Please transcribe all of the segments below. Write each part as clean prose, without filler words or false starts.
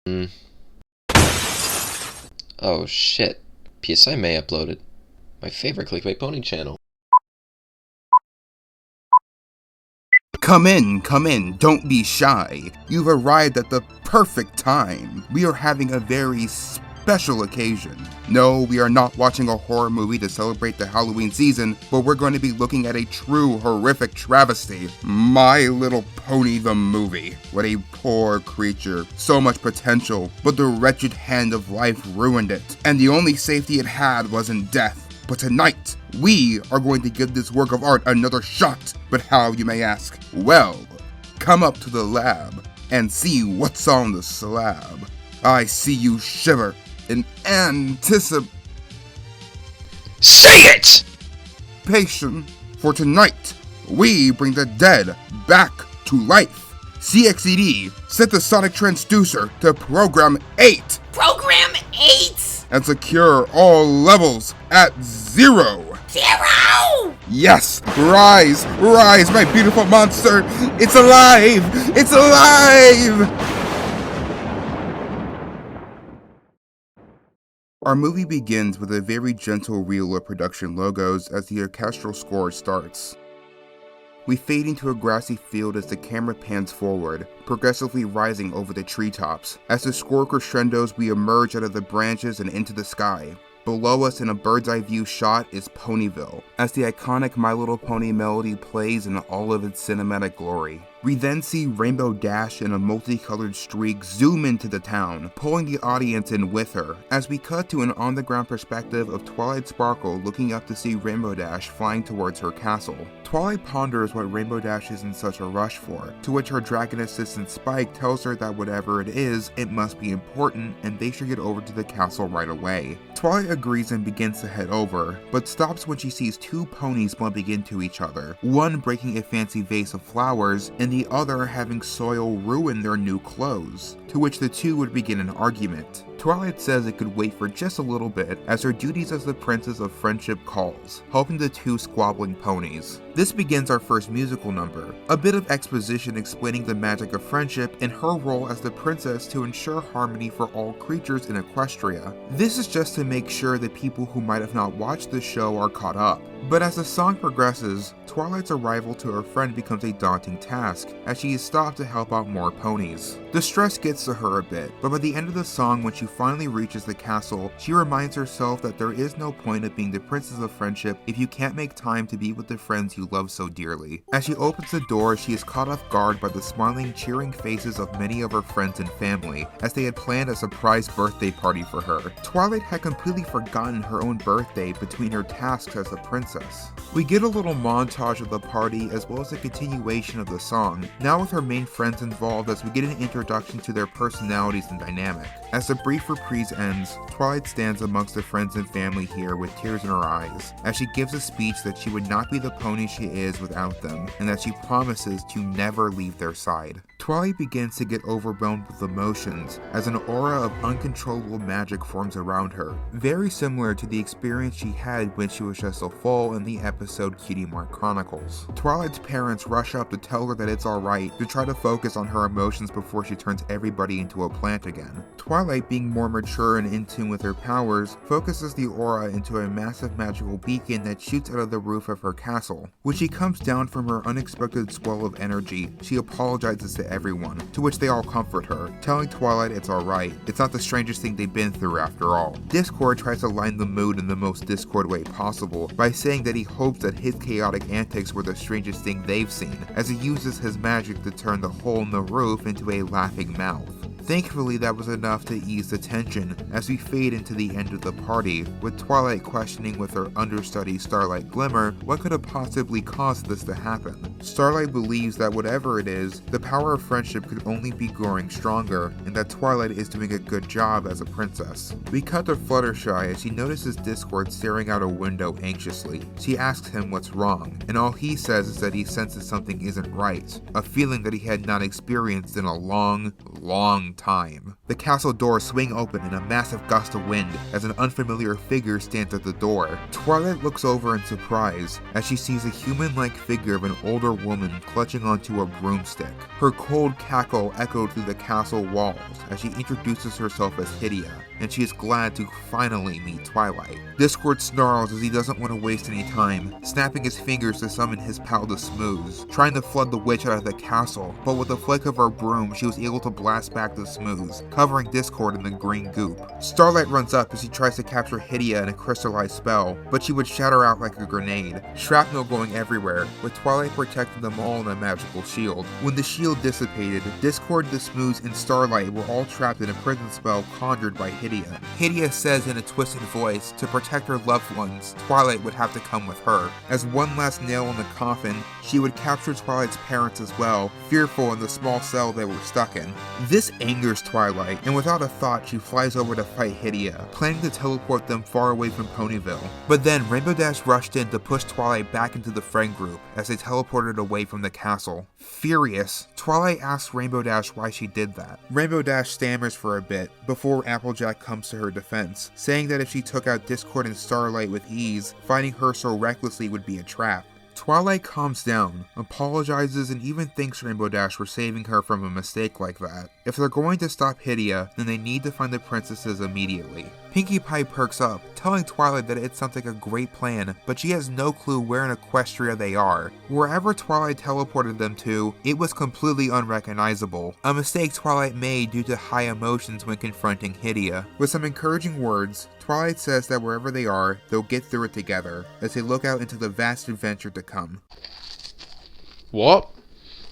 Mm. Oh shit. PSI May uploaded. My favorite clickbait pony channel. Come in, don't be shy. You've arrived at the perfect time. We are having a very special occasion. No, we are not watching a horror movie to celebrate the Halloween season, but we're going to be looking at a true horrific travesty. My Little Pony the movie. What a poor creature. So much potential, but the wretched hand of life ruined it, and the only safety it had was in death. But tonight, we are going to give this work of art another shot. But how, you may ask? Well, come up to the lab and see what's on the slab. I see you shiver in anticipation. Say it! For tonight, we bring the dead back to life. CXED set the sonic transducer to program 8. Program 8? And secure all levels at 0. 0! Yes! Rise! Rise, my beautiful monster! It's alive! It's alive! Our movie begins with a very gentle reel of production logos as the orchestral score starts. We fade into a grassy field as the camera pans forward, progressively rising over the treetops. As the score crescendos, we emerge out of the branches and into the sky. Below us in a bird's eye view shot is Ponyville, as the iconic My Little Pony melody plays in all of its cinematic glory. We then see Rainbow Dash in a multicolored streak zoom into the town, pulling the audience in with her, as we cut to an on-the-ground perspective of Twilight Sparkle looking up to see Rainbow Dash flying towards her castle. Twilight ponders what Rainbow Dash is in such a rush for, to which her dragon assistant Spike tells her that whatever it is, it must be important and they should get over to the castle right away. Twilight agrees and begins to head over, but stops when she sees two ponies bumping into each other, one breaking a fancy vase of flowers and the other having soil ruin their new clothes, to which the two would begin an argument. Twilight says it could wait for just a little bit as her duties as the Princess of Friendship calls, helping the two squabbling ponies. This begins our first musical number, a bit of exposition explaining the magic of friendship and her role as the princess to ensure harmony for all creatures in Equestria. This is just to make sure that people who might have not watched the show are caught up. But as the song progresses, Twilight's arrival to her friend becomes a daunting task, as she is stopped to help out more ponies. The stress gets to her a bit, but by the end of the song when she finally reaches the castle, she reminds herself that there is no point of being the Princess of Friendship if you can't make time to be with the friends you love so dearly. As she opens the door, she is caught off guard by the smiling, cheering faces of many of her friends and family, as they had planned a surprise birthday party for her. Twilight had completely forgotten her own birthday between her tasks as the princess. We get a little montage of the party as well as a continuation of the song, now with her main friends involved as we get an introduction to their personalities and dynamic. As the brief reprise ends, Twilight stands amongst the friends and family here with tears in her eyes, as she gives a speech that she would not be the pony she is without them, and that she promises to never leave their side. Twilight begins to get overwhelmed with emotions, as an aura of uncontrollable magic forms around her, very similar to the experience she had when she was just a foal in the episode Cutie Mark Chronicles. Twilight's parents rush up to tell her that it's alright, to try to focus on her emotions before she turns everybody into a plant again. Twilight, being more mature and in tune with her powers, focuses the aura into a massive magical beacon that shoots out of the roof of her castle. When she comes down from her unexpected swell of energy, she apologizes to everyone, to which they all comfort her, telling Twilight it's alright, it's not the strangest thing they've been through after all. Discord tries to lighten the mood in the most Discord way possible by saying that he hopes that his chaotic antics were the strangest thing they've seen, as he uses his magic to turn the hole in the roof into a laughing mouth. Thankfully, that was enough to ease the tension as we fade into the end of the party, with Twilight questioning with her understudy Starlight Glimmer what could have possibly caused this to happen. Starlight believes that whatever it is, the power of friendship could only be growing stronger, and that Twilight is doing a good job as a princess. We cut to Fluttershy as she notices Discord staring out a window anxiously. She asks him what's wrong, and all he says is that he senses something isn't right, a feeling that he had not experienced in a long time. The castle doors swing open in a massive gust of wind as an unfamiliar figure stands at the door. Twilight looks over in surprise as she sees a human-like figure of an older woman clutching onto a broomstick. Her cold cackle echoed through the castle walls as she introduces herself as Hydia, and she is glad to finally meet Twilight. Discord snarls as he doesn't want to waste any time, snapping his fingers to summon his pal the Smooths, trying to flood the witch out of the castle, but with a flick of her broom she was able to blast back the Smooths, covering Discord in the green goop. Starlight runs up as he tries to capture Hydia in a crystallized spell, but she would shatter out like a grenade, shrapnel going everywhere, with Twilight protecting them all in a magical shield. When the shield dissipated, Discord, the Smooths, and Starlight were all trapped in a prison spell conjured by Hydia. Hydia says in a twisted voice, to protect her loved ones, Twilight would have to come with her. As one last nail in the coffin, she would capture Twilight's parents as well, fearful in the small cell they were stuck in. This angers Twilight, and without a thought she flies over to fight Hydia, planning to teleport them far away from Ponyville. But then Rainbow Dash rushed in to push Twilight back into the friend group as they teleported away from the castle. Furious, Twilight asks Rainbow Dash why she did that. Rainbow Dash stammers for a bit before Applejack comes to her defense, saying that if she took out Discord and Starlight with ease, fighting her so recklessly would be a trap. Twilight calms down, apologizes, and even thanks Rainbow Dash for saving her from a mistake like that. If they're going to stop Hydia, then they need to find the princesses immediately. Pinkie Pie perks up, telling Twilight that it sounds like a great plan, but she has no clue where in Equestria they are. Wherever Twilight teleported them to, it was completely unrecognizable, a mistake Twilight made due to high emotions when confronting Hydia. With some encouraging words, Twilight says that wherever they are, they'll get through it together, as they look out into the vast adventure to come. What?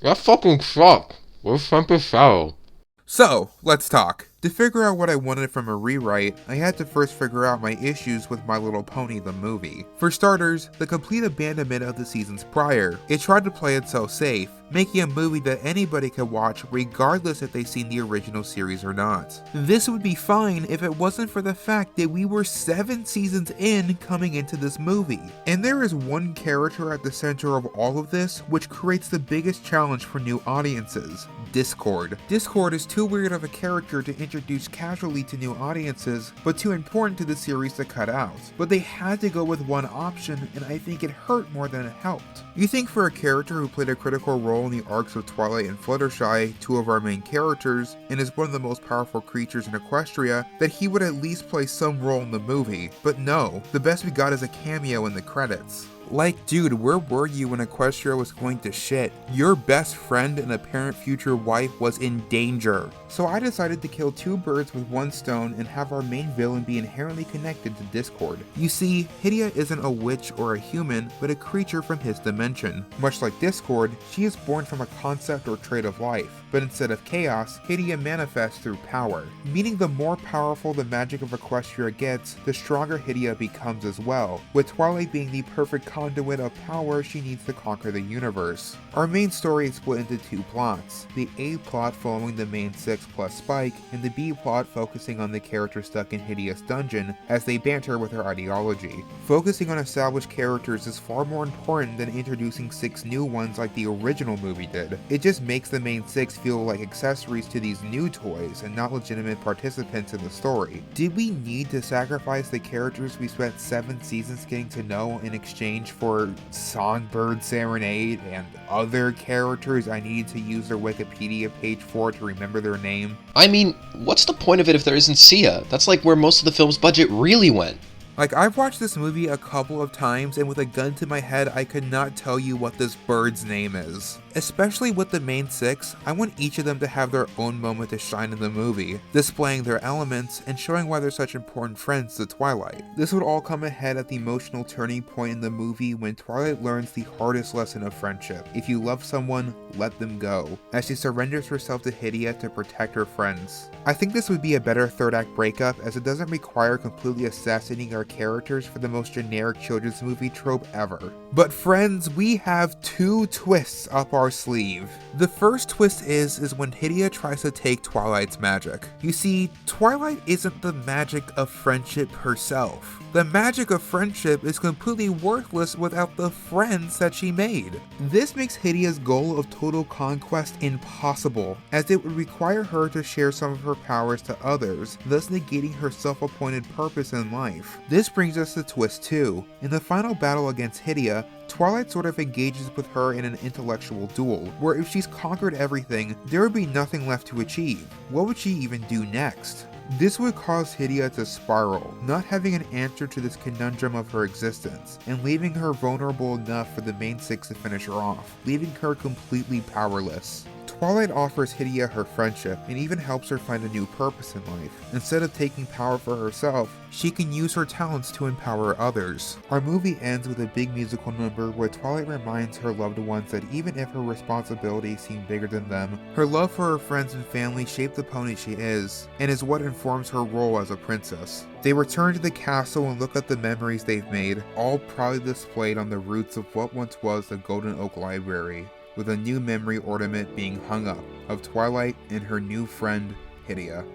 That fucking sucked. Where's Semper Sal? So, let's talk. To figure out what I wanted from a rewrite, I had to first figure out my issues with My Little Pony the movie. For starters, the complete abandonment of the seasons prior. It tried to play it so safe, making a movie that anybody could watch regardless if they've seen the original series or not. This would be fine if it wasn't for the fact that we were 7 seasons in coming into this movie. And there is one character at the center of all of this which creates the biggest challenge for new audiences: Discord. Discord is too weird of a character to introduce casually to new audiences, but too important to the series to cut out. But they had to go with one option, and I think it hurt more than it helped. You think for a character who played a critical role in the arcs of Twilight and Fluttershy, 2 of our main characters, and is one of the most powerful creatures in Equestria, that he would at least play some role in the movie. But no, the best we got is a cameo in the credits. Like, dude, where were you when Equestria was going to shit? Your best friend and apparent future wife was in danger. So I decided to kill 2 birds with 1 stone and have our main villain be inherently connected to Discord. You see, Hydia isn't a witch or a human, but a creature from his dimension. Much like Discord, she is born from a concept or trait of life, but instead of chaos, Hydia manifests through power. Meaning the more powerful the magic of Equestria gets, the stronger Hydia becomes as well, with Twilight being the perfect conduit of power she needs to conquer the universe. Our main story is split into 2 plots, the A plot following the main 6 plus Spike, and the B plot focusing on the character stuck in Hydia's dungeon as they banter with her ideology. Focusing on established characters is far more important than introducing 6 new ones like the original movie did. It just makes the main 6 feel like accessories to these new toys and not legitimate participants in the story. Did we need to sacrifice the characters we spent 7 seasons getting to know in exchange for Songbird Serenade and other characters I needed to use their Wikipedia page for to remember their name? I mean, what's the point of it if there isn't Sia? That's like where most of the film's budget really went. Like, I've watched this movie a couple of times, and with a gun to my head, I could not tell you what this bird's name is. Especially with the main 6, I want each of them to have their own moment to shine in the movie, displaying their elements and showing why they're such important friends to Twilight. This would all come ahead at the emotional turning point in the movie when Twilight learns the hardest lesson of friendship. If you love someone, let them go, as she surrenders herself to Hydia to protect her friends. I think this would be a better third act breakup, as it doesn't require completely assassinating our characters for the most generic children's movie trope ever. But friends, we have 2 twists up our our sleeve. The first twist is when Hydia tries to take Twilight's magic. You see, Twilight isn't the magic of friendship herself. The magic of friendship is completely worthless without the friends that she made. This makes Hydia's goal of total conquest impossible, as it would require her to share some of her powers to others, thus negating her self-appointed purpose in life. This brings us to twist 2. In the final battle against Hydia, Twilight sort of engages with her in an intellectual duel, where if she's conquered everything, there would be nothing left to achieve. What would she even do next? This would cause Hydia to spiral, not having an answer to this conundrum of her existence, and leaving her vulnerable enough for the main six to finish her off, leaving her completely powerless. Twilight offers Hydia her friendship and even helps her find a new purpose in life. Instead of taking power for herself, she can use her talents to empower others. Our movie ends with a big musical number where Twilight reminds her loved ones that even if her responsibilities seem bigger than them, her love for her friends and family shape the pony she is, and is what informs her role as a princess. They return to the castle and look at the memories they've made, all proudly displayed on the roots of what once was the Golden Oak Library, with a new memory ornament being hung up of Twilight and her new friend, Hydia.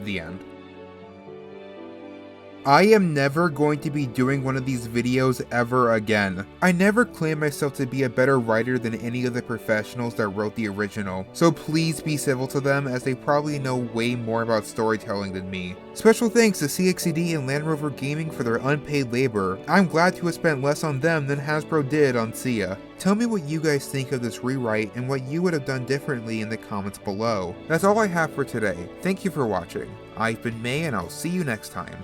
The end. I am never going to be doing one of these videos ever again. I never claimed myself to be a better writer than any of the professionals that wrote the original, so please be civil to them as they probably know way more about storytelling than me. Special thanks to CXCD and Land Rover Gaming for their unpaid labor. I'm glad to have spent less on them than Hasbro did on Sia. Tell me what you guys think of this rewrite and what you would have done differently in the comments below. That's all I have for today. Thank you for watching. I've been May and I'll see you next time.